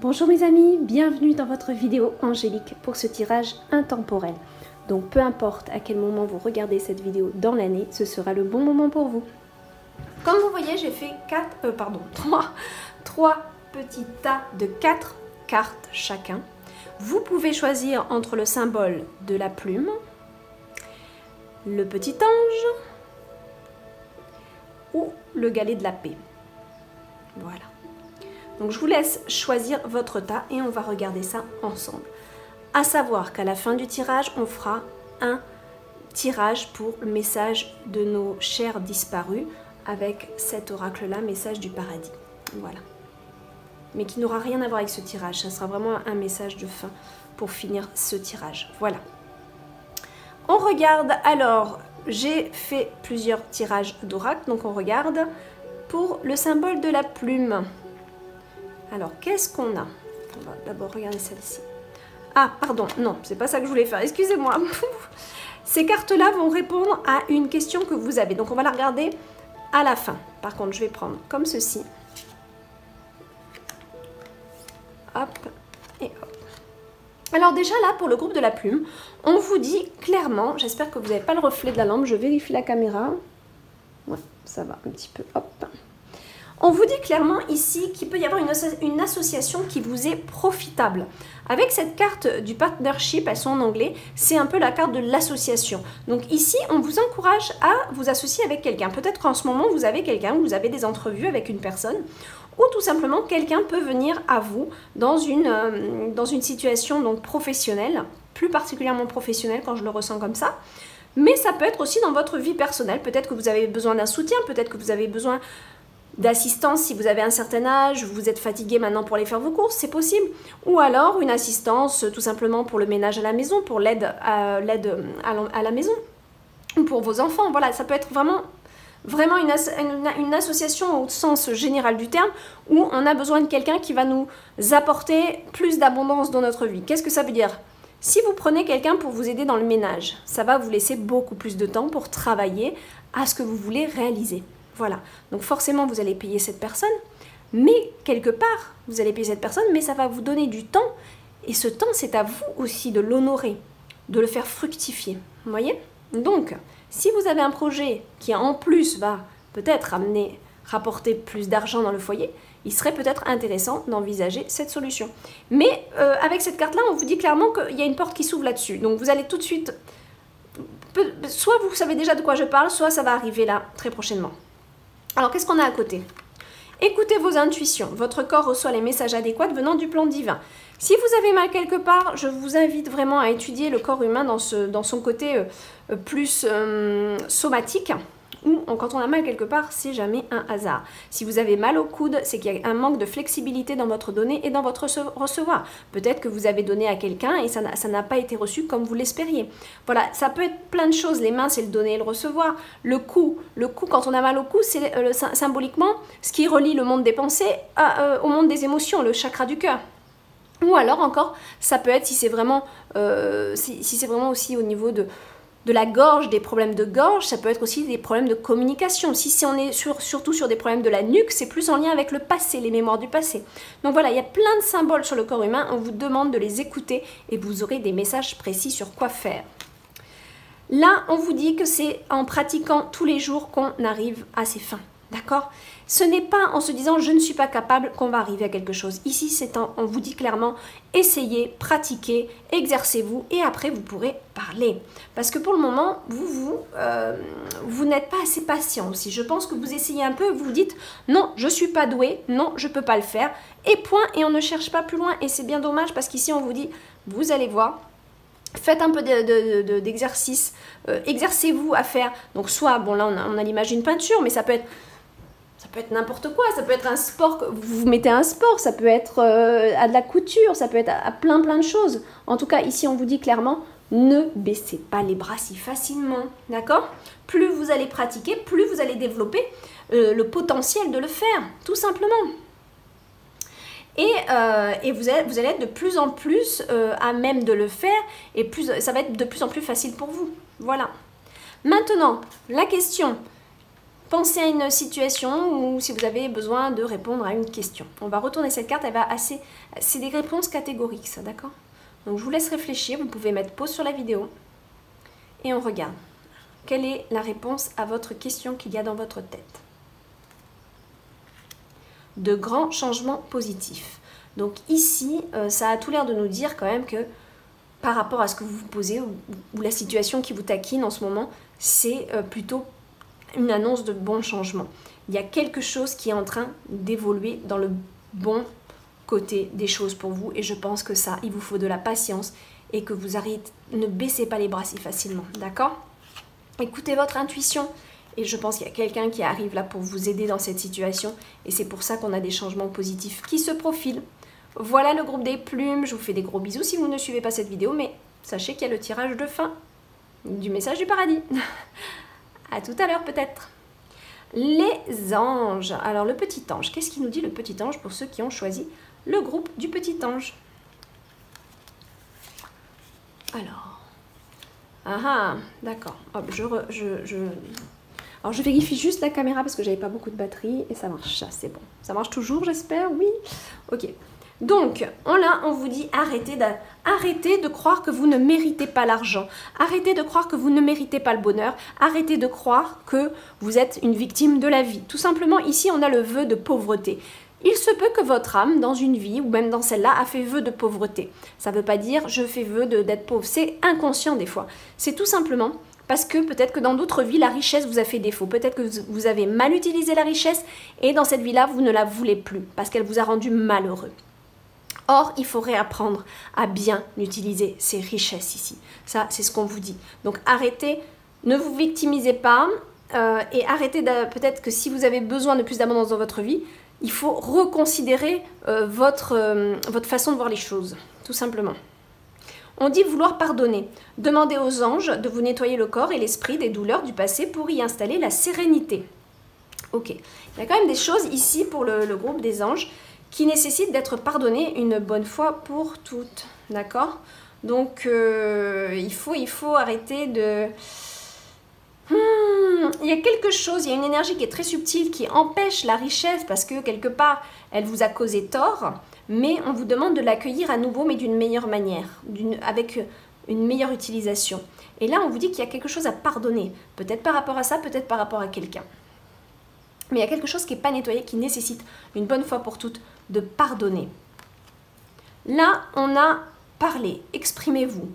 Bonjour mes amis, bienvenue dans votre vidéo angélique pour ce tirage intemporel. Donc peu importe à quel moment vous regardez cette vidéo dans l'année, ce sera le bon moment pour vous. Comme vous voyez, j'ai fait 3 petits tas de 4 cartes chacun. Vous pouvez choisir entre le symbole de la plume, le petit ange ou le galet de la paix. Voilà. Donc je vous laisse choisir votre tas et on va regarder ça ensemble. À savoir qu'à la fin du tirage, on fera un tirage pour le message de nos chers disparus avec cet oracle-là, message du paradis. Voilà. Mais qui n'aura rien à voir avec ce tirage. Ça sera vraiment un message de fin pour finir ce tirage. Voilà. On regarde alors, j'ai fait plusieurs tirages d'oracle, donc on regarde pour le symbole de la plume. Alors, qu'est-ce qu'on a? On va d'abord regarder celle-ci. Ah, pardon, non, c'est pas ça que je voulais faire, excusez-moi. Ces cartes-là vont répondre à une question que vous avez. Donc, on va la regarder à la fin. Par contre, je vais prendre comme ceci. Hop, et hop. Alors déjà, là, pour le groupe de la plume, on vous dit clairement, j'espère que vous n'avez pas le reflet de la lampe, je vérifie la caméra. Ouais, ça va un petit peu, hop. On vous dit clairement ici qu'il peut y avoir une association qui vous est profitable. Avec cette carte du partnership, elles sont en anglais, c'est un peu la carte de l'association. Donc ici, on vous encourage à vous associer avec quelqu'un. Peut-être qu'en ce moment, vous avez quelqu'un, vous avez des entrevues avec une personne, ou tout simplement, quelqu'un peut venir à vous dans une situation donc professionnelle, plus particulièrement professionnelle quand je le ressens comme ça. Mais ça peut être aussi dans votre vie personnelle. Peut-être que vous avez besoin d'un soutien, peut-être que vous avez besoin d'assistance si vous avez un certain âge, vous êtes fatigué maintenant pour aller faire vos courses, c'est possible. Ou alors une assistance tout simplement pour le ménage à la maison, pour l'aide à la maison, ou pour vos enfants. Voilà, ça peut être vraiment une association au sens général du terme, où on a besoin de quelqu'un qui va nous apporter plus d'abondance dans notre vie. Qu'est-ce que ça veut dire? Si vous prenez quelqu'un pour vous aider dans le ménage, ça va vous laisser beaucoup plus de temps pour travailler à ce que vous voulez réaliser. Voilà, donc forcément vous allez payer cette personne, mais quelque part vous allez payer cette personne, mais ça va vous donner du temps, et ce temps c'est à vous aussi de l'honorer, de le faire fructifier, vous voyez? Donc, si vous avez un projet qui en plus va peut-être rapporter plus d'argent dans le foyer, il serait peut-être intéressant d'envisager cette solution. Mais avec cette carte-là, on vous dit clairement qu'il y a une porte qui s'ouvre là-dessus, donc vous allez tout de suite, soit vous savez déjà de quoi je parle, soit ça va arriver là très prochainement. Alors, qu'est-ce qu'on a à côté? Écoutez vos intuitions. Votre corps reçoit les messages adéquats venant du plan divin. Si vous avez mal quelque part, je vous invite vraiment à étudier le corps humain dans son côté plus somatique. Ou quand on a mal quelque part, c'est jamais un hasard. Si vous avez mal au coude, c'est qu'il y a un manque de flexibilité dans votre donner et dans votre recevoir. Peut-être que vous avez donné à quelqu'un et ça n'a pas été reçu comme vous l'espériez. Voilà, ça peut être plein de choses. Les mains, c'est le donner et le recevoir. Le cou, quand on a mal au cou, c'est symboliquement ce qui relie le monde des pensées au monde des émotions, le chakra du cœur. Ou alors encore, ça peut être si c'est vraiment aussi au niveau de la gorge, des problèmes de gorge, ça peut être aussi des problèmes de communication. Si on est surtout sur des problèmes de la nuque, c'est plus en lien avec le passé, les mémoires du passé. Donc voilà, il y a plein de symboles sur le corps humain, on vous demande de les écouter et vous aurez des messages précis sur quoi faire. Là, on vous dit que c'est en pratiquant tous les jours qu'on arrive à ses fins. D'accord? Ce n'est pas en se disant « je ne suis pas capable » qu'on va arriver à quelque chose. Ici, on vous dit clairement « essayez, pratiquez, exercez-vous et après vous pourrez parler ». Parce que pour le moment, vous n'êtes pas assez patient aussi. Je pense que vous essayez un peu, vous vous dites « non, je ne suis pas doué, non, je ne peux pas le faire » et point, et on ne cherche pas plus loin. Et c'est bien dommage parce qu'ici, on vous dit « vous allez voir ». Faites un peu d'exercice, exercez-vous à faire. Donc soit, bon là on a l'image d'une peinture, mais ça peut être n'importe quoi, ça peut être un sport, vous vous mettez à un sport, ça peut être à de la couture, ça peut être à plein de choses. En tout cas, ici on vous dit clairement, ne baissez pas les bras si facilement, d'accord? Plus vous allez pratiquer, plus vous allez développer le potentiel de le faire, tout simplement. Et vous allez être de plus en plus à même de le faire et ça va être de plus en plus facile pour vous. Voilà. Maintenant, la question, pensez à une situation ou si vous avez besoin de répondre à une question. On va retourner cette carte, elle va assez... C'est des réponses catégoriques, ça, d'accord? Donc je vous laisse réfléchir, vous pouvez mettre pause sur la vidéo et on regarde. Quelle est la réponse à votre question qu'il y a dans votre tête? De grands changements positifs. Donc ici, ça a tout l'air de nous dire quand même que par rapport à ce que vous vous posez ou la situation qui vous taquine en ce moment, c'est plutôt une annonce de bons changements. Il y a quelque chose qui est en train d'évoluer dans le bon côté des choses pour vous et je pense que ça, il vous faut de la patience et que vous arrêtez, ne baissez pas les bras si facilement, d'accord? Écoutez votre intuition et je pense qu'il y a quelqu'un qui arrive là pour vous aider dans cette situation et c'est pour ça qu'on a des changements positifs qui se profilent. Voilà le groupe des plumes, je vous fais des gros bisous si vous ne suivez pas cette vidéo, mais sachez qu'il y a le tirage de fin du message du paradis. À tout à l'heure peut-être. Les anges. Alors le petit ange, qu'est-ce qu'il nous dit le petit ange pour ceux qui ont choisi le groupe du petit ange? Alors, d'accord. Hop, alors je vérifie juste la caméra parce que j'avais pas beaucoup de batterie et ça marche, ça c'est bon. Ça marche toujours j'espère, oui. Ok. Donc, là, on vous dit arrêtez de croire que vous ne méritez pas l'argent. Arrêtez de croire que vous ne méritez pas le bonheur. Arrêtez de croire que vous êtes une victime de la vie. Tout simplement, ici, on a le vœu de pauvreté. Il se peut que votre âme, dans une vie, ou même dans celle-là, a fait vœu de pauvreté. Ça ne veut pas dire je fais vœu d'être pauvre. C'est inconscient des fois. C'est tout simplement parce que peut-être que dans d'autres vies, la richesse vous a fait défaut. Peut-être que vous avez mal utilisé la richesse et dans cette vie-là, vous ne la voulez plus parce qu'elle vous a rendu malheureux. Or, il faut réapprendre à bien utiliser ces richesses ici. Ça, c'est ce qu'on vous dit. Donc, arrêtez, ne vous victimisez pas et arrêtez peut-être que si vous avez besoin de plus d'abondance dans votre vie, il faut reconsidérer votre façon de voir les choses, tout simplement. On dit vouloir pardonner. Demandez aux anges de vous nettoyer le corps et l'esprit des douleurs du passé pour y installer la sérénité. Ok, il y a quand même des choses ici pour le groupe des anges qui nécessite d'être pardonné une bonne fois pour toutes, d'accord? Donc, il faut arrêter de... il y a quelque chose, il y a une énergie qui est très subtile, qui empêche la richesse, parce que quelque part, elle vous a causé tort, mais on vous demande de l'accueillir à nouveau, mais d'une meilleure manière, avec une meilleure utilisation. Et là, on vous dit qu'il y a quelque chose à pardonner, peut-être par rapport à ça, peut-être par rapport à quelqu'un. Mais il y a quelque chose qui n'est pas nettoyé, qui nécessite une bonne fois pour toutes de pardonner. Là, on a parlé, exprimez-vous,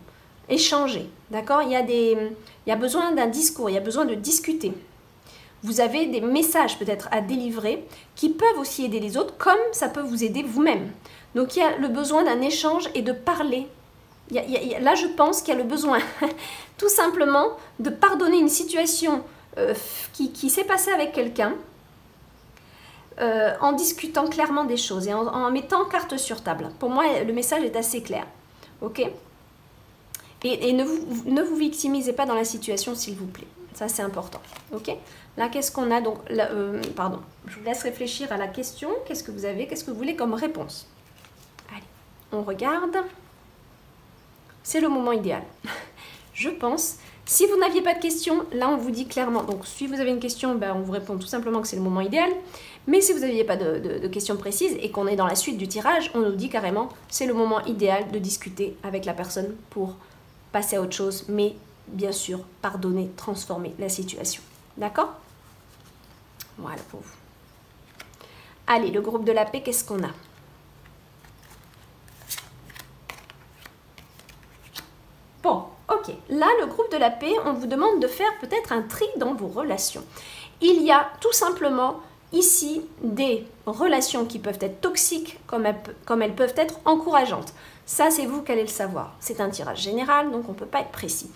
échangez, d'accord? Il y a besoin d'un discours, il y a besoin de discuter. Vous avez des messages peut-être à délivrer qui peuvent aussi aider les autres, comme ça peut vous aider vous-même. Donc, il y a le besoin d'un échange et de parler. Là, je pense qu'il y a le besoin tout simplement de pardonner une situation qui s'est passée avec quelqu'un, en discutant clairement des choses et en mettant carte sur table. Pour moi, le message est assez clair. Ok? Et ne vous victimisez pas dans la situation, s'il vous plaît. Ça, c'est important. Ok? Là, qu'est-ce qu'on a? Donc, pardon, je vous laisse réfléchir à la question. Qu'est-ce que vous avez? Qu'est-ce que vous voulez comme réponse? Allez, on regarde. C'est le moment idéal. Je pense. Si vous n'aviez pas de questions, là, on vous dit clairement. Donc, si vous avez une question, ben, on vous répond tout simplement que c'est le moment idéal. Mais si vous n'aviez pas de questions précises et qu'on est dans la suite du tirage, on nous dit carrément c'est le moment idéal de discuter avec la personne pour passer à autre chose, mais bien sûr, pardonner, transformer la situation. D'accord? Voilà pour vous. Allez, le groupe de la paix, qu'est-ce qu'on a? Bon, ok. Là, le groupe de la paix, on vous demande de faire peut-être un tri dans vos relations. Il y a tout simplement ici des relations qui peuvent être toxiques comme elles peuvent être encourageantes. Ça, c'est vous qui allez le savoir. C'est un tirage général, donc on ne peut pas être précis.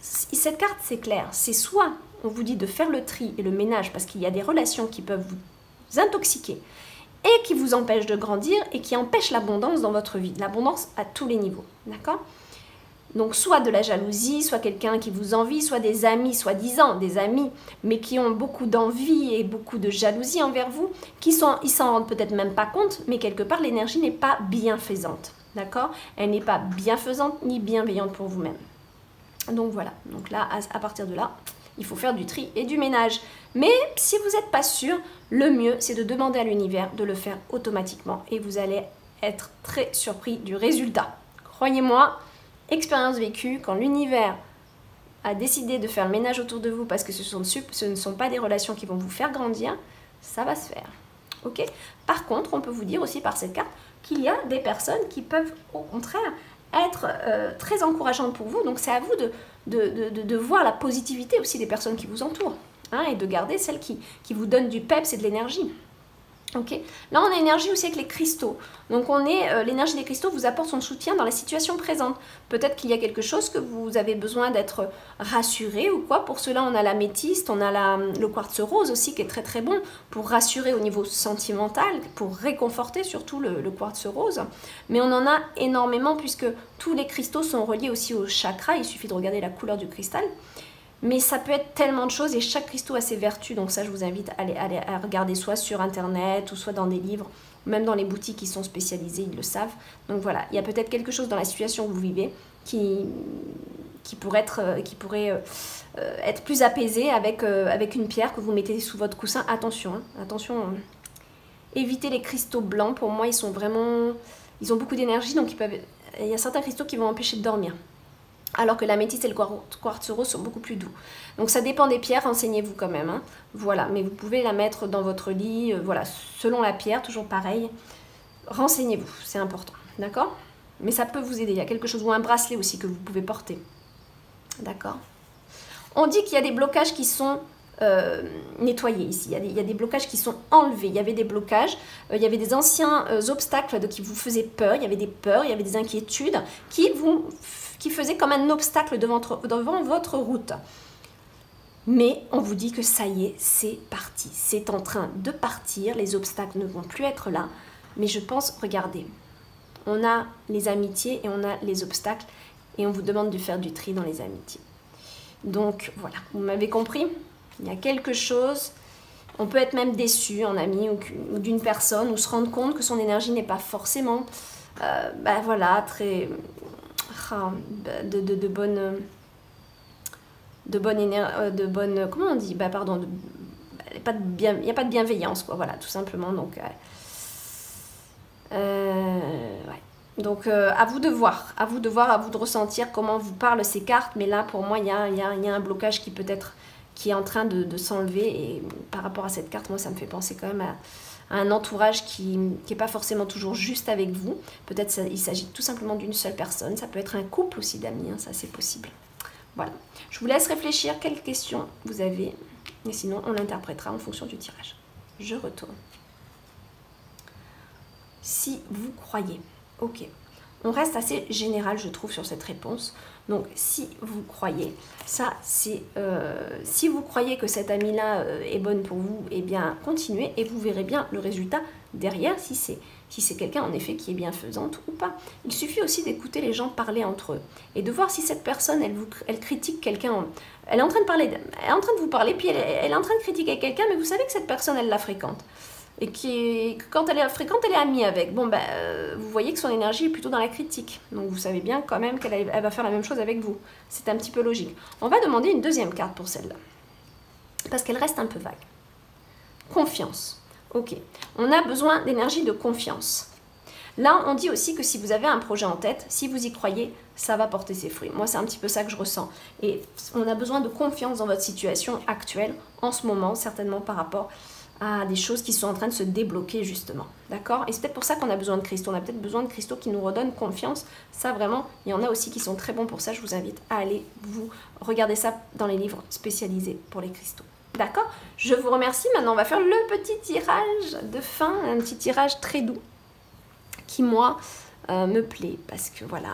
Cette carte, c'est clair. C'est soit on vous dit de faire le tri et le ménage parce qu'il y a des relations qui peuvent vous intoxiquer et qui vous empêchent de grandir et qui empêchent l'abondance dans votre vie. L'abondance à tous les niveaux. D'accord ? Donc soit de la jalousie, soit quelqu'un qui vous envie, soit des amis, soi-disant des amis, mais qui ont beaucoup d'envie et beaucoup de jalousie envers vous, ils s'en rendent peut-être même pas compte, mais quelque part l'énergie n'est pas bienfaisante, d'accord? Elle n'est pas bienfaisante ni bienveillante pour vous-même. Donc voilà, donc là, à partir de là, il faut faire du tri et du ménage. Mais si vous n'êtes pas sûr, le mieux, c'est de demander à l'univers de le faire automatiquement et vous allez être très surpris du résultat. Croyez-moi, expérience vécue, quand l'univers a décidé de faire le ménage autour de vous parce que ce ne sont pas des relations qui vont vous faire grandir, ça va se faire. Ok? Par contre, on peut vous dire aussi par cette carte qu'il y a des personnes qui peuvent au contraire être très encourageantes pour vous. Donc c'est à vous de voir la positivité aussi des personnes qui vous entourent, hein, et de garder celles qui vous donnent du peps et de l'énergie. Ok, là on a l'énergie aussi avec les cristaux. Donc l'énergie des cristaux vous apporte son soutien dans la situation présente. Peut-être qu'il y a quelque chose que vous avez besoin d'être rassuré ou quoi. Pour cela on a l'améthyste, on a le quartz rose aussi qui est très très bon pour rassurer au niveau sentimental, pour réconforter surtout le quartz rose. Mais on en a énormément puisque tous les cristaux sont reliés aussi au chakra. Il suffit de regarder la couleur du cristal. Mais ça peut être tellement de choses et chaque cristaux a ses vertus. Donc ça, je vous invite à aller regarder soit sur Internet ou soit dans des livres, même dans les boutiques qui sont spécialisées, ils le savent. Donc voilà, il y a peut-être quelque chose dans la situation que vous vivez qui pourrait être plus apaisé avec une pierre que vous mettez sous votre coussin. Attention, hein, attention, évitez les cristaux blancs. Pour moi, ils ont beaucoup d'énergie, donc il y a certains cristaux qui vont empêcher de dormir. Alors que l'améthyste et le quartz rose sont beaucoup plus doux. Donc ça dépend des pierres, renseignez-vous quand même. Hein. Voilà, mais vous pouvez la mettre dans votre lit, voilà, selon la pierre, toujours pareil. Renseignez-vous, c'est important, d'accord? Mais ça peut vous aider, il y a quelque chose, ou un bracelet aussi que vous pouvez porter. D'accord? On dit qu'il y a des blocages qui sont nettoyés ici, il y a des blocages qui sont enlevés, il y avait des blocages, il y avait des anciens obstacles qui vous faisaient peur, il y avait des peurs, il y avait des inquiétudes qui faisaient comme un obstacle devant votre route. Mais on vous dit que ça y est, c'est parti, c'est en train de partir, les obstacles ne vont plus être là, mais je pense, regardez, on a les amitiés et on a les obstacles et on vous demande de faire du tri dans les amitiés. Donc voilà, vous m'avez compris? Il y a quelque chose, on peut être même déçu en ami ou d'une personne ou se rendre compte que son énergie n'est pas forcément, voilà, très, de bonne, comment on dit, pardon, il n'y a pas de bienveillance, quoi, voilà, tout simplement, donc, ouais. Donc, à vous de voir, à vous de ressentir comment vous parlent ces cartes, mais là, pour moi, il y a un blocage qui est en train de s'enlever, et par rapport à cette carte, moi, ça me fait penser quand même à un entourage qui n'est pas forcément toujours juste avec vous. Peut-être il s'agit tout simplement d'une seule personne, ça peut être un couple aussi d'amis, hein, ça c'est possible. Voilà, je vous laisse réfléchir, quelles questions vous avez, et sinon on l'interprétera en fonction du tirage. Je retourne. Si vous croyez, ok, on reste assez général je trouve sur cette réponse. Donc si vous croyez, ça c'est, si vous croyez que cette amie-là est bonne pour vous, eh bien continuez et vous verrez bien le résultat derrière si c'est quelqu'un en effet qui est bienfaisante ou pas. Il suffit aussi d'écouter les gens parler entre eux et de voir si cette personne, elle critique quelqu'un, elle est en train de vous parler, puis elle est en train de critiquer quelqu'un, mais vous savez que cette personne, elle la fréquente. Et quand elle est fréquente, elle est amie avec. Bon, vous voyez que son énergie est plutôt dans la critique. Donc, vous savez bien quand même qu'elle va faire la même chose avec vous. C'est un petit peu logique. On va demander une deuxième carte pour celle-là. Parce qu'elle reste un peu vague. Confiance. Ok. On a besoin d'énergie de confiance. Là, on dit aussi que si vous avez un projet en tête, si vous y croyez, ça va porter ses fruits. Moi, c'est un petit peu ça que je ressens. Et on a besoin de confiance dans votre situation actuelle, en ce moment, certainement par rapport à des choses qui sont en train de se débloquer justement, d'accord? Et c'est peut-être pour ça qu'on a besoin de cristaux, on a peut-être besoin de cristaux qui nous redonnent confiance, ça vraiment, il y en a aussi qui sont très bons pour ça, je vous invite à aller vous regarder ça dans les livres spécialisés pour les cristaux, d'accord? Je vous remercie, maintenant on va faire le petit tirage de fin, un petit tirage très doux, qui moi me plaît, parce que voilà,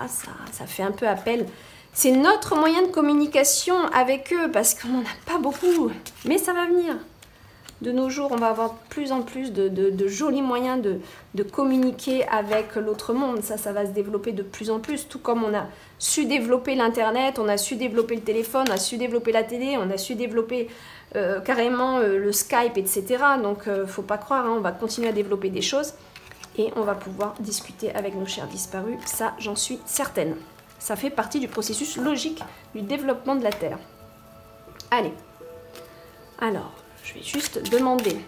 ça fait un peu appel, c'est notre moyen de communication avec eux, parce qu'on n'en a pas beaucoup, mais ça va venir. De nos jours, on va avoir de plus en plus de jolis moyens de communiquer avec l'autre monde. Ça va se développer de plus en plus. Tout comme on a su développer l'Internet, on a su développer le téléphone, on a su développer la télé, on a su développer carrément le Skype, etc. Donc, faut pas croire, hein, on va continuer à développer des choses et on va pouvoir discuter avec nos chers disparus. Ça, j'en suis certaine. Ça fait partie du processus logique du développement de la Terre. Allez. Alors... Je vais juste demander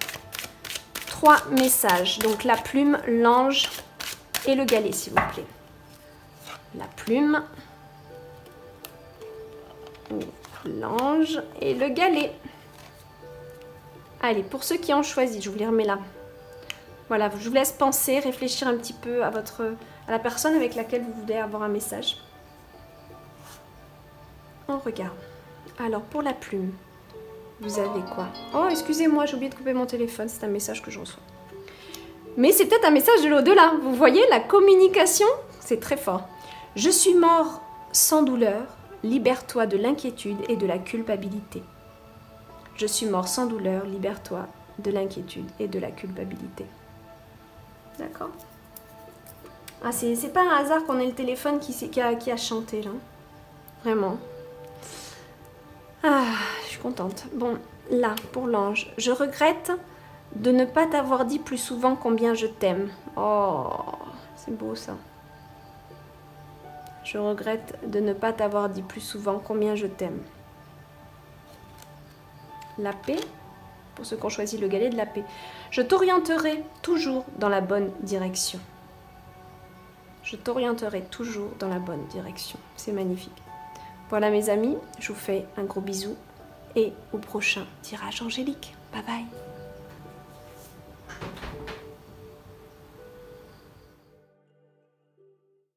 3 messages. Donc la plume, l'ange et le galet, s'il vous plaît. La plume, l'ange et le galet. Allez, pour ceux qui ont choisi, je vous les remets là. Voilà, je vous laisse penser, réfléchir un petit peu à la personne avec laquelle vous voulez avoir un message. On regarde. Alors, pour la plume, vous avez quoi? Oh, excusez-moi, j'ai oublié de couper mon téléphone, c'est un message que je reçois. Mais c'est peut-être un message de l'au-delà. Vous voyez, la communication, c'est très fort. Je suis mort sans douleur, libère-toi de l'inquiétude et de la culpabilité. Je suis mort sans douleur, libère-toi de l'inquiétude et de la culpabilité. D'accord? Ah, c'est pas un hasard qu'on ait le téléphone qui a chanté, là. Vraiment. Ah, je suis contente. Bon, là, pour l'ange, je regrette de ne pas t'avoir dit plus souvent combien je t'aime. Oh, c'est beau, ça. Je regrette de ne pas t'avoir dit plus souvent combien je t'aime. La paix, pour ceux qui ont choisi le galet de la paix. Je t'orienterai toujours dans la bonne direction. Je t'orienterai toujours dans la bonne direction. C'est magnifique. Voilà mes amis, je vous fais un gros bisou et au prochain tirage angélique. Bye bye.